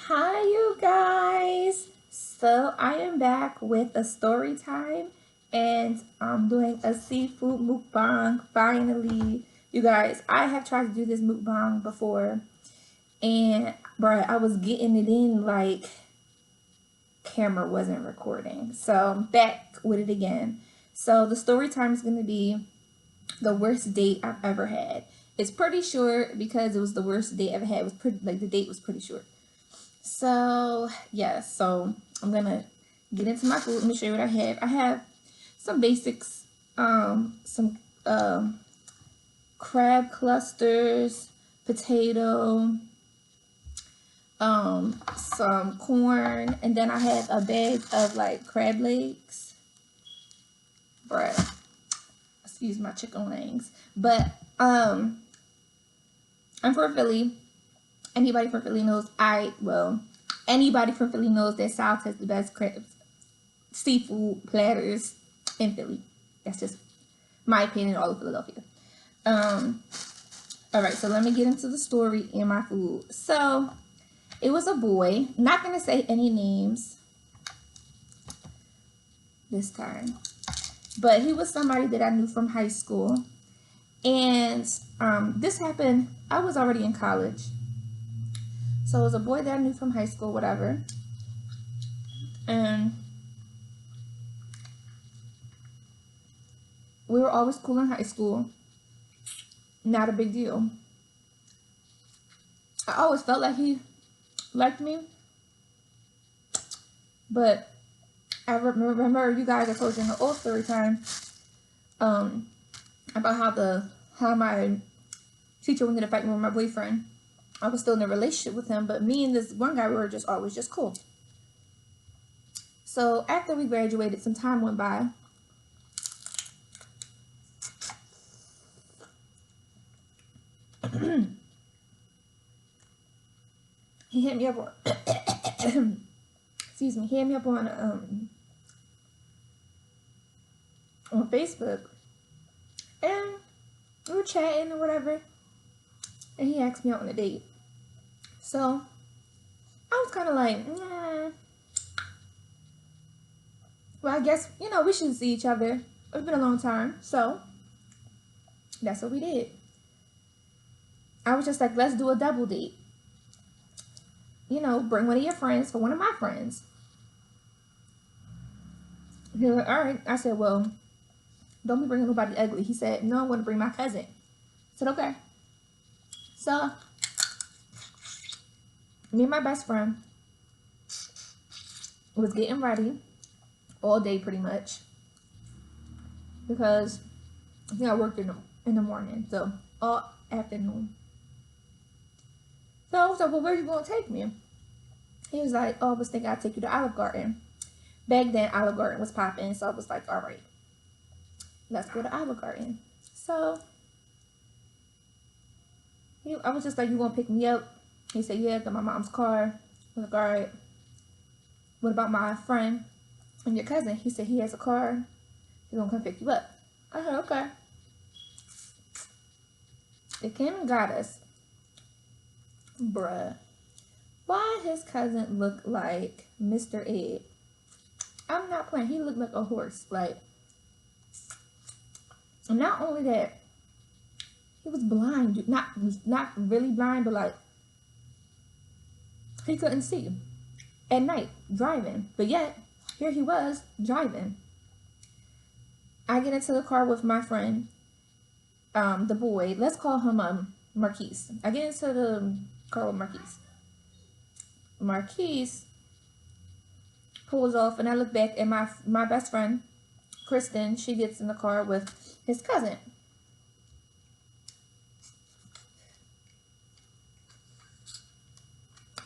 Hi, you guys. So I am back with a story time, and I'm doing a seafood mukbang. Finally, you guys, I have tried to do this mukbang before, and bro, I was getting it in like camera wasn't recording. So I'm back with it again. So the story time is gonna be the worst date I've ever had. It's pretty short because it was the worst date I ever had. It was pretty like the date was pretty short. So yeah, so I'm gonna get into my food. Let me show you what I have. I have some basics, some crab clusters, potato, some corn, and then I have a bag of like crab legs, bread. Excuse my chicken wings. But I'm from Philly. Anybody from Philly knows anybody from Philly knows that South has the best crabs, seafood platters in Philly. That's just my opinion, all of Philadelphia. All right, so let me get into the story and my food. So it was a boy. Not gonna say any names this time, but he was somebody that I knew from high school, and this happened. I was already in college, so it was a boy that I knew from high school, whatever, and we were always cool in high school. Not a big deal. I always felt like he liked me, but I remember you guys, I told you in the old story time about how my teacher wanted to fight me with my boyfriend. I was still in a relationship with him, but me and this one guy, we were just always just cool. So after we graduated, some time went by. He hit me up on excuse me, he hit me up on Facebook, and we were chatting or whatever, and he asked me out on a date. So I was kind of like, nah. Well, I guess we should see each other. It's been a long time, so that's what we did. I was just like, let's do a double date. Bring one of your friends for one of my friends. He was like, all right. I said, well, don't be bringing nobody ugly. He said, no, I'm going to bring my cousin. I said, okay. So me and my best friend was getting ready all day pretty much because I think I worked in the morning, so all afternoon. So I was like, well, where are you going to take me? He was like, oh, I was thinking I'd take you to Olive Garden. Back then, Olive Garden was popping, so I was like, all right, let's go to Olive Garden. So I was just like, you gonna pick me up? He said, yeah, got my mom's car. I was like, all right. What about my friend and your cousin? He said he has a car. He's gonna come pick you up. I said, okay. They came and got us. Bruh. Why his cousin look like Mr. Ed? I'm not playing. He looked like a horse. Like, not only that, he was blind. Not really blind, but like he couldn't see at night driving. But yet, here he was driving. I get into the car with my friend, the boy. Let's call him Marquise. I get into the car with Marquise. Marquise pulls off, and I look back, and my best friend, Kristen, she gets in the car with his cousin.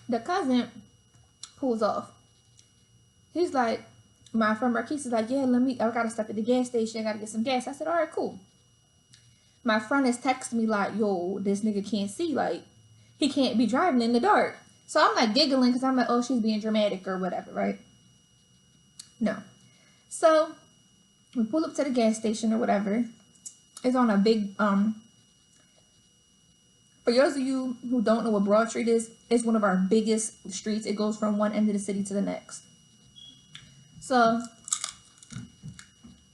The cousin pulls off. He's like, my friend Marquise is like, yeah, I gotta stop at the gas station, I gotta get some gas. I said, all right, cool. My friend is texting me like, yo, this nigga can't see, like, he can't be driving in the dark. So I'm like giggling because I'm like, oh, she's being dramatic or whatever, right? No. So we pull up to the gas station or whatever. It's on a big For those of you who don't know what Broad Street is, it's one of our biggest streets. It goes from one end of the city to the next. So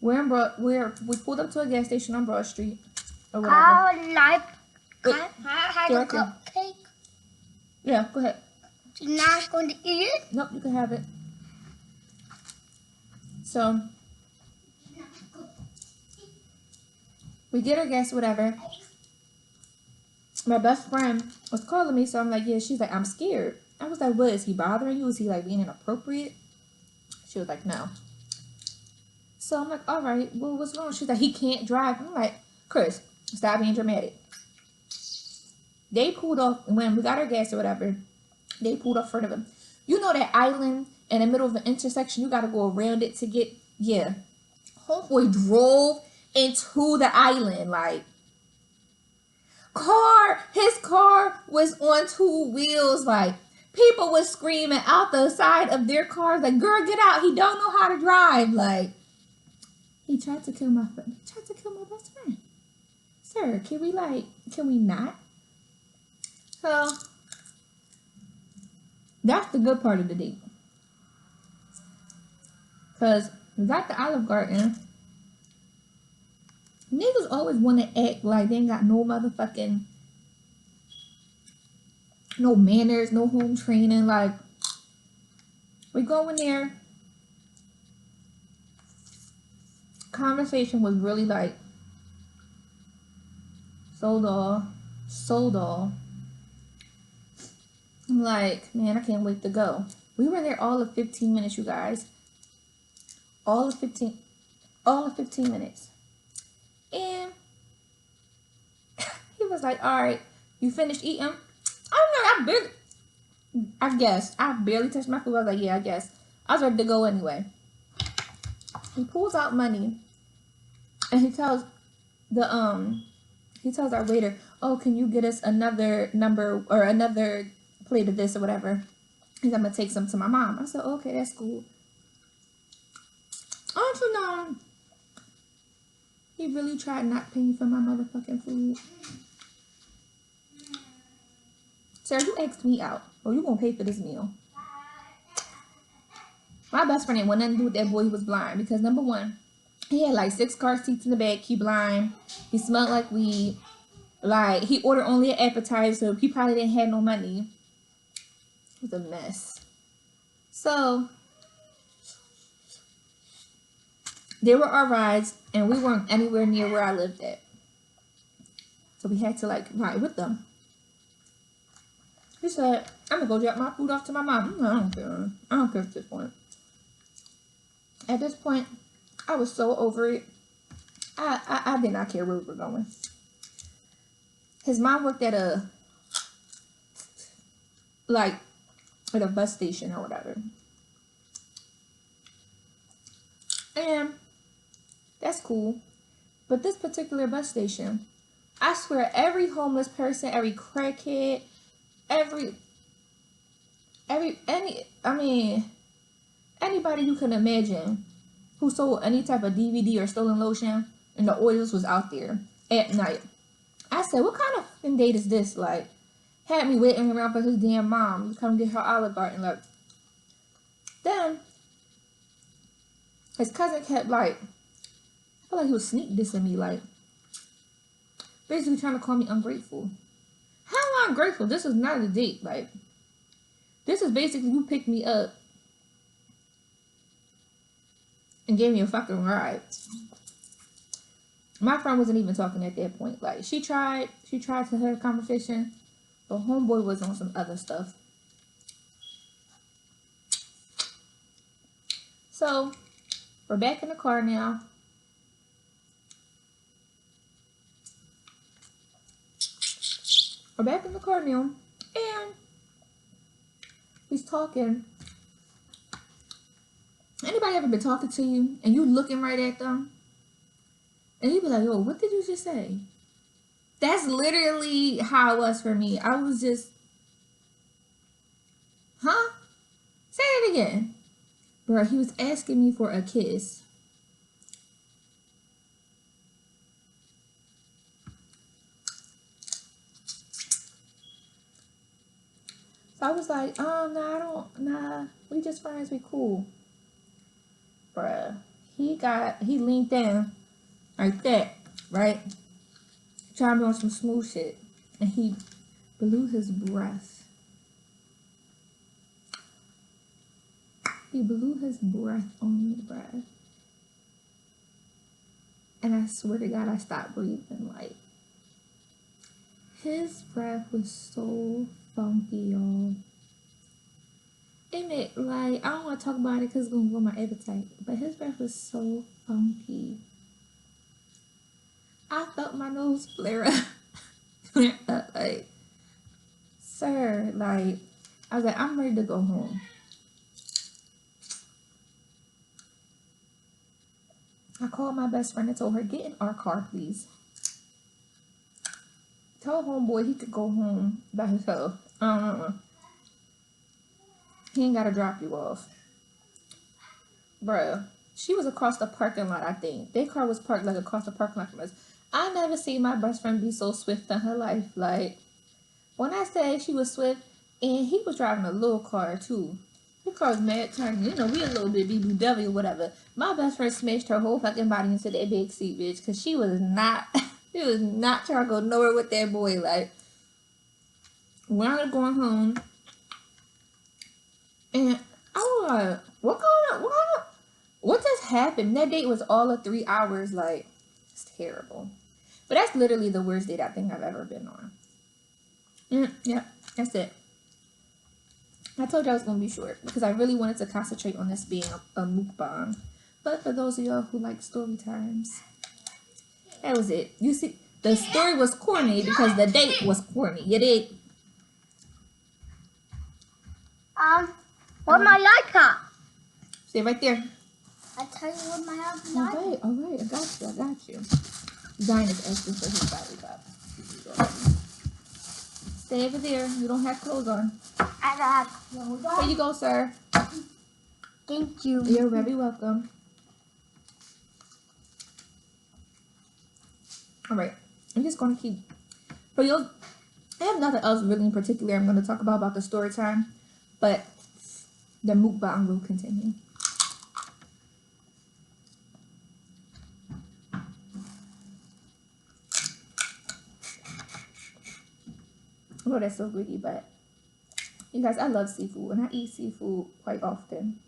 we pulled up to a gas station on Broad Street or whatever. Can I have a cupcake? Yeah, go ahead. You're not going to eat it? Nope, you can have it. So we get our gas, whatever. My best friend was calling me, so I'm like, yeah. She's like, I'm scared. I was like, what, is he bothering you? Is he like being inappropriate? She was like, no. So I'm like, all right, well, what's wrong? She's like, he can't drive. I'm like, Chris, stop being dramatic. They pulled off, when we got our gas or whatever, they pulled up in front of him. You know that island in the middle of an intersection, you got to go around it to get, yeah. Homeboy drove into the island, like, his car was on 2 wheels, like, people was screaming out the side of their cars, like, girl, get out, he don't know how to drive, like, he tried to kill my friend, he tried to kill my best friend. Sir, can we not? So, that's the good part of the date. Because we got the Olive Garden. Niggas always want to act like they ain't got no motherfucking, no manners, no home training. Like, we go in there. Conversation was really like, sold all. I'm like, man, I can't wait to go. We were there all of 15 minutes, you guys. All of 15 minutes. And he was like, all right, you finished eating? I'm like, I barely touched my food. I was like, yeah, I guess. I was ready to go anyway. He pulls out money and he tells our waiter, oh, can you get us another number or another plate of this or whatever? He's I'm gonna take some to my mom. I said, okay, that's cool. Don't you know, he really tried not paying for my motherfucking food. Sir, you asked me out. Oh, you gonna pay for this meal. My best friend didn't want nothing to do with that boy. He was blind because, number one, he had like 6 car seats in the back. He blind. He smelled like weed. Like, he ordered only an appetizer. He probably didn't have no money. It was a mess. So, there were our rides, and we weren't anywhere near where I lived at. So we had to like ride with them. He said, I'm gonna go drop my food off to my mom. I don't care. I don't care at this point. At this point, I was so over it. I did not care where we were going. His mom worked at a bus station or whatever. And that's cool. But this particular bus station, I swear every homeless person, every crackhead, anybody you can imagine who sold any type of DVD or stolen lotion and the oils was out there at night. I said, what kind of fucking date is this? Like, had me waiting around for his damn mom to come get her Olive Garden. Like, then his cousin kept like, I feel like he was sneak dissing me, like, basically trying to call me ungrateful. How am I ungrateful? This is not a date. Like, this is basically you picked me up and gave me a fucking ride. My friend wasn't even talking at that point. Like, she tried to have a conversation, but homeboy was on some other stuff. So, we're back in the car now. And he's talking. Anybody ever been talking to you and you looking right at them? And you be like, yo, what did you just say? That's literally how it was for me. I was just, huh? Say it again. Bro, he was asking me for a kiss. was like, nah, we just friends, we cool. Bruh, he leaned down like that, right? Trying to be on some smooth shit. And he blew his breath. He blew his breath on me, bruh. And I swear to God, I stopped breathing. Like, his breath was so funky, y'all. And it, like, I don't want to talk about it because it's going to ruin my appetite. But his breath was so funky. I felt my nose flare up. Flare up, like, sir, like, I was like, I'm ready to go home. I called my best friend and told her, get in our car, please. Tell homeboy he could go home by himself. He ain't gotta drop you off. Bruh, she was across the parking lot, I think. Their car was parked like across the parking lot from us. I never seen my best friend be so swift in her life. Like, when I say she was swift, and he was driving a little car too. His car was mad tiny. You know, we a little bit BBW or whatever. My best friend smashed her whole fucking body into that big seat, bitch, because she was not, she was not trying to go nowhere with that boy. Like, when I was going home, and I was like, what just happened? That date was all of 3 hours. Like, it's terrible. But that's literally the worst date I think I've ever been on. Yeah, that's it. I told you I was going to be short because I really wanted to concentrate on this being a mukbang. But for those of y'all who like story times, that was it. You see, the story was corny because the date was corny. You dig? What my lighter? Stay right there. I tell you what my lighter. All right, I got you. Zion is asking for his battery back. Stay over there. You don't have clothes on. I don't have clothes on. Here you go, sir. Thank you. You're very welcome. All right, I'm just gonna keep. For you, I have nothing else really in particular I'm going to talk about the story time, but the mukbang will continue. Oh, that's so greedy, but you guys, I love seafood, and I eat seafood quite often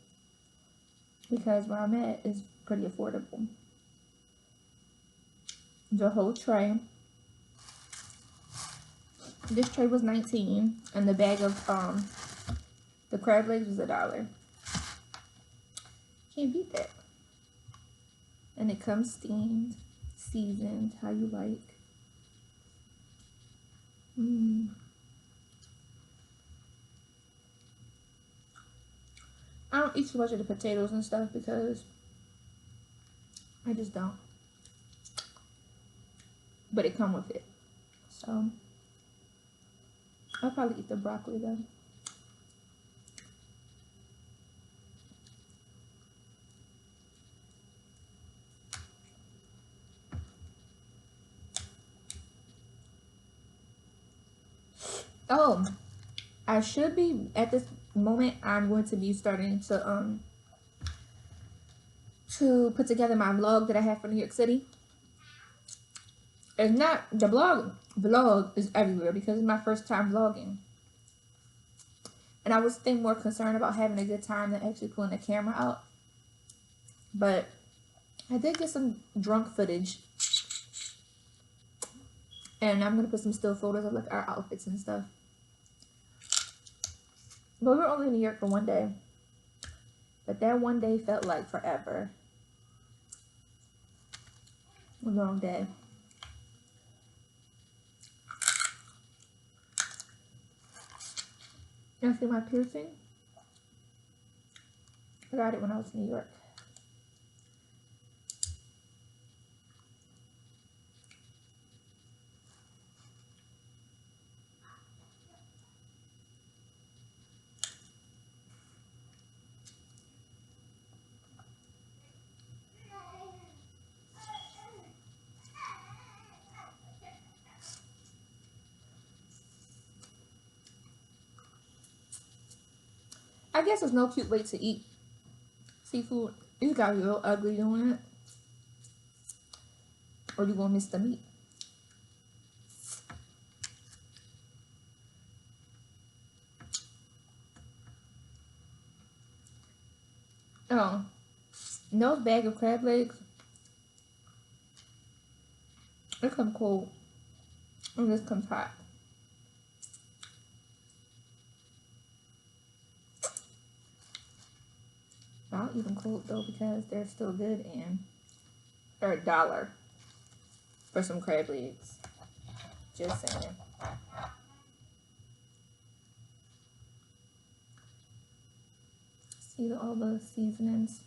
because where I'm at is pretty affordable. The whole tray. This tray was $19, and the bag of the crab legs was $1. Can't beat that. And it comes steamed, seasoned, how you like. I don't eat too much of the potatoes and stuff because I just don't. But it come with it. So I'll probably eat the broccoli though. Oh, I should be at this moment. I'm going to be starting to put together my vlog that I have for New York City. It's not the vlog is everywhere because it's my first time vlogging, and I was thinking more concerned about having a good time than actually pulling the camera out. But I did get some drunk footage, and I'm gonna put some still photos of like our outfits and stuff. But we were only in New York for one day. But that one day felt like forever. A long day. You see my piercing? I got it when I was in New York. I guess there's no cute way to eat seafood. You got real ugly doing it, or you gonna miss the meat. Oh, no bag of crab legs. It comes cold, and this comes hot. I'll eat them cold though because they're still good, and they're $1 for some crab legs. Just saying. See all the seasonings.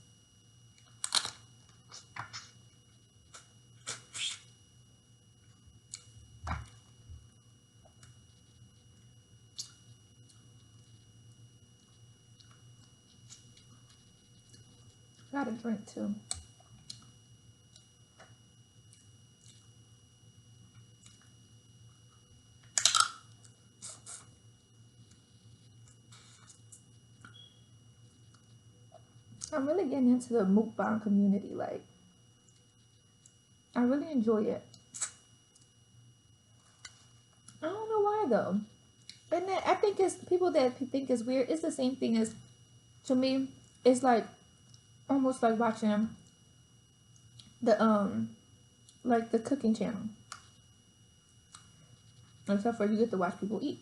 Got a drink too. I'm really getting into the mukbang community. Like, I really enjoy it. I don't know why though. And then I think it's people that think it's weird. It's the same thing as, to me, it's like almost like watching the like the cooking channel. Except for you get to watch people eat.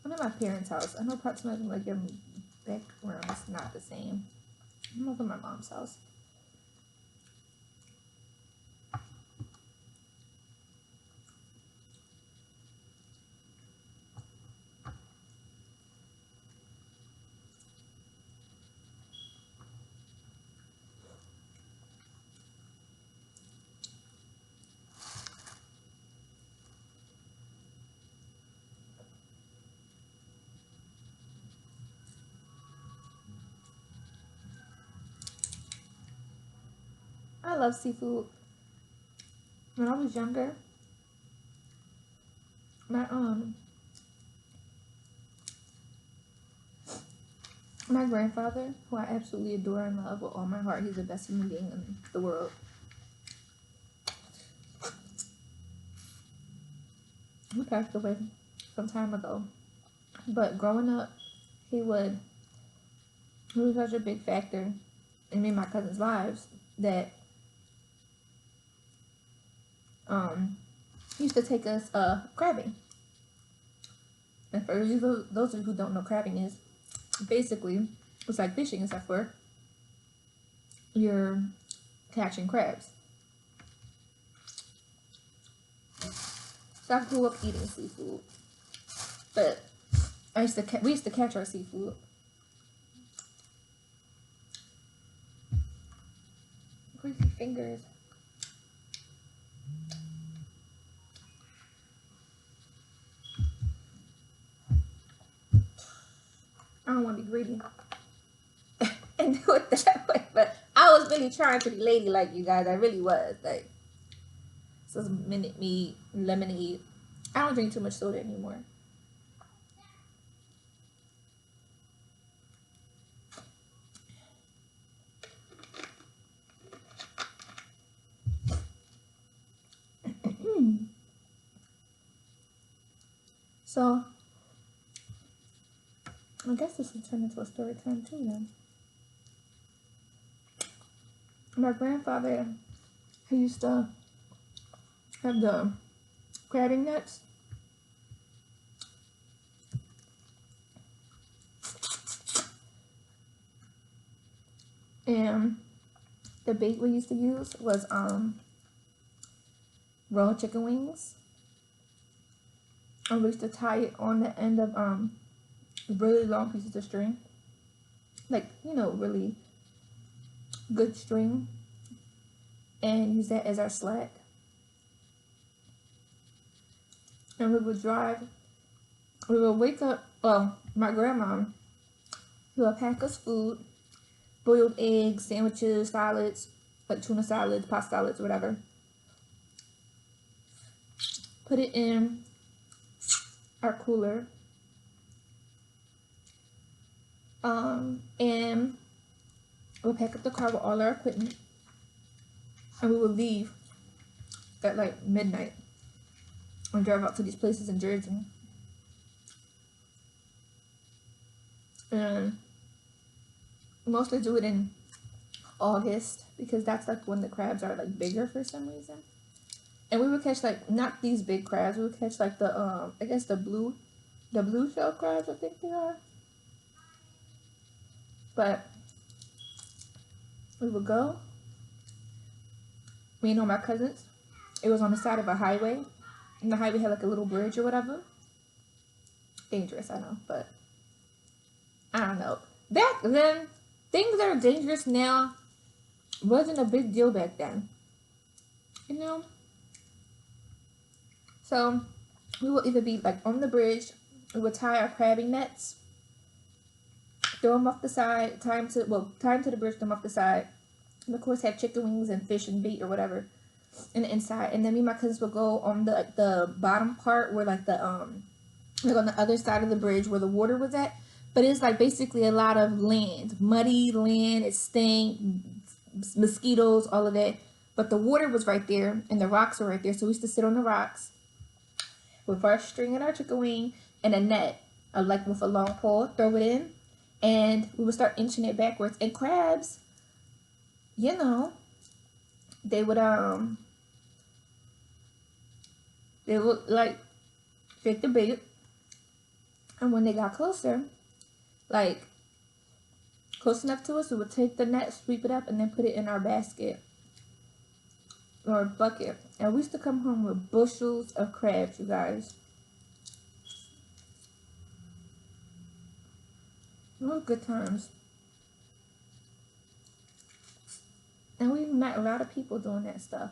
I'm at my parents' house. I know parts of my background is not the same. I'm over at my mom's house. I love seafood. When I was younger, my grandfather, who I absolutely adore and love with all my heart, he's the best human being in the world. He passed away some time ago. But growing up, he was such a big factor in me and my cousins' lives that he used to take us crabbing. And for those of you who don't know, crabbing is basically, it's like fishing except for you're catching crabs. So I grew up eating seafood, but we used to catch our seafood. Greasy fingers. I don't want to be greedy and do it that way, but I was really trying to be ladylike, you guys. I really was. Like, so minute meat, lemonade, I don't drink too much soda anymore. So, I guess this will turn into a story time too then. My grandfather, he used to have the crabbing nuts. And the bait we used to use was raw chicken wings. And we used to tie it on the end of really long pieces of string. Like, you know, really good string. And use that as our slack. And we would wake up, well, my grandma, she would pack us food, boiled eggs, sandwiches, salads, like tuna salads, pasta salads, whatever. Put it in our cooler. And we'll pack up the car with all our equipment. And we would leave at like midnight and drive out to these places in Jersey. And mostly do it in August because that's like when the crabs are like bigger for some reason. And we would catch like not these big crabs. We would catch like the I guess the blue shell crabs, I think they are. But we would go. Me and all my cousins. It was on the side of a highway. And the highway had like a little bridge or whatever. Dangerous, I know, but I don't know. Back then, things that are dangerous now wasn't a big deal back then. You know? So we would either be like on the bridge, we would tie our crabbing nets, throw them off the side, tie them to the bridge, throw them off the side. And of course have chicken wings and fish and bait or whatever in the inside. And then me and my cousins would go on the bottom part where like the like on the other side of the bridge where the water was at. But it's like basically a lot of land, muddy land, it stank, mosquitoes, all of that. But the water was right there and the rocks were right there. So we used to sit on the rocks with our string and our chicken wing and a net, like with a long pole, throw it in, and we would start inching it backwards. And crabs, you know, they would like take the bait, and when they got closer, like close enough to us, we would take the net, sweep it up, and then put it in our basket or bucket. And we used to come home with bushels of crabs, you guys. It was good times. And we met a lot of people doing that stuff.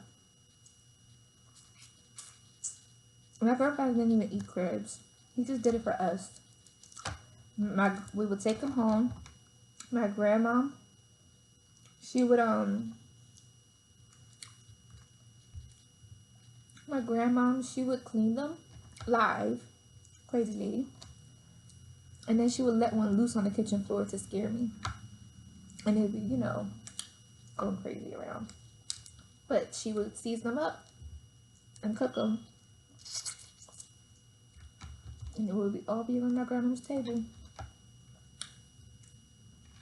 My grandfather didn't even eat crabs. He just did it for us. We would take them home. My grandma, she would clean them live. Crazy lady. And then she would let one loose on the kitchen floor to scare me. And it'd be, you know, going crazy around. But she would season them up and cook them. And it would all be on my grandma's table.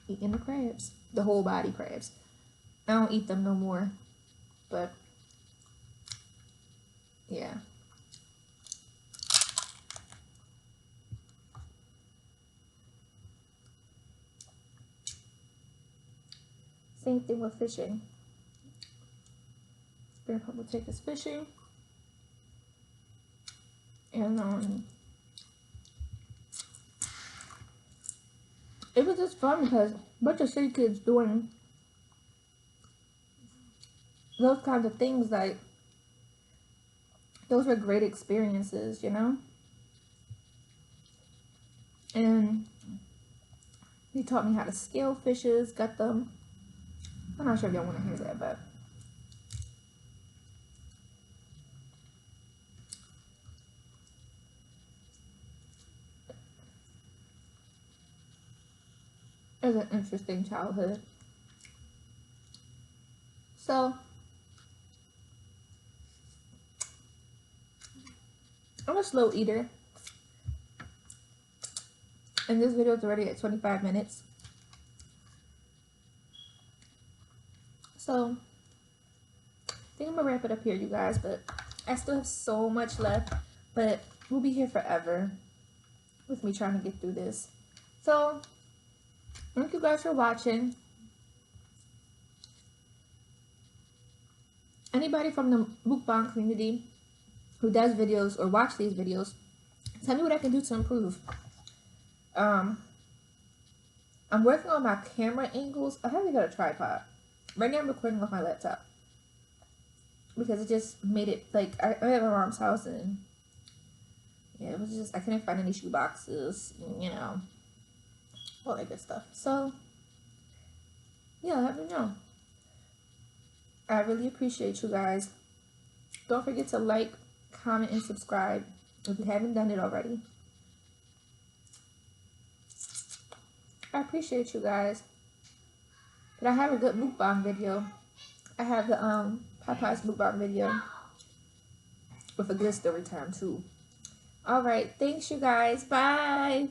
Eating the crabs. The whole body crabs. I don't eat them no more. But, yeah. Same thing with fishing. Grandpa would take us fishing. And, it was just fun because a bunch of city kids doing those kinds of things, like, those were great experiences, you know? And he taught me how to scale fishes, gut them. I'm not sure if y'all want to hear that, but was an interesting childhood. So I'm a slow eater, and this video is already at 25 minutes. So I think I'm gonna wrap it up here, you guys, but I still have so much left, but we'll be here forever with me trying to get through this. So thank you guys for watching. Anybody from the mukbang community who does videos or watch these videos, tell me what I can do to improve. I'm working on my camera angles. I haven't got a tripod. Right now I'm recording off my laptop because it just made it, like, I'm at my mom's house, and yeah, it was just, I couldn't find any shoe boxes, you know, all that good stuff. So yeah, let me know. I really appreciate you guys. Don't forget to like, comment, and subscribe if you haven't done it already. I appreciate you guys. But I have a good mukbang video. I have the Popeye's mukbang video with a good story time too. Alright, thanks you guys. Bye.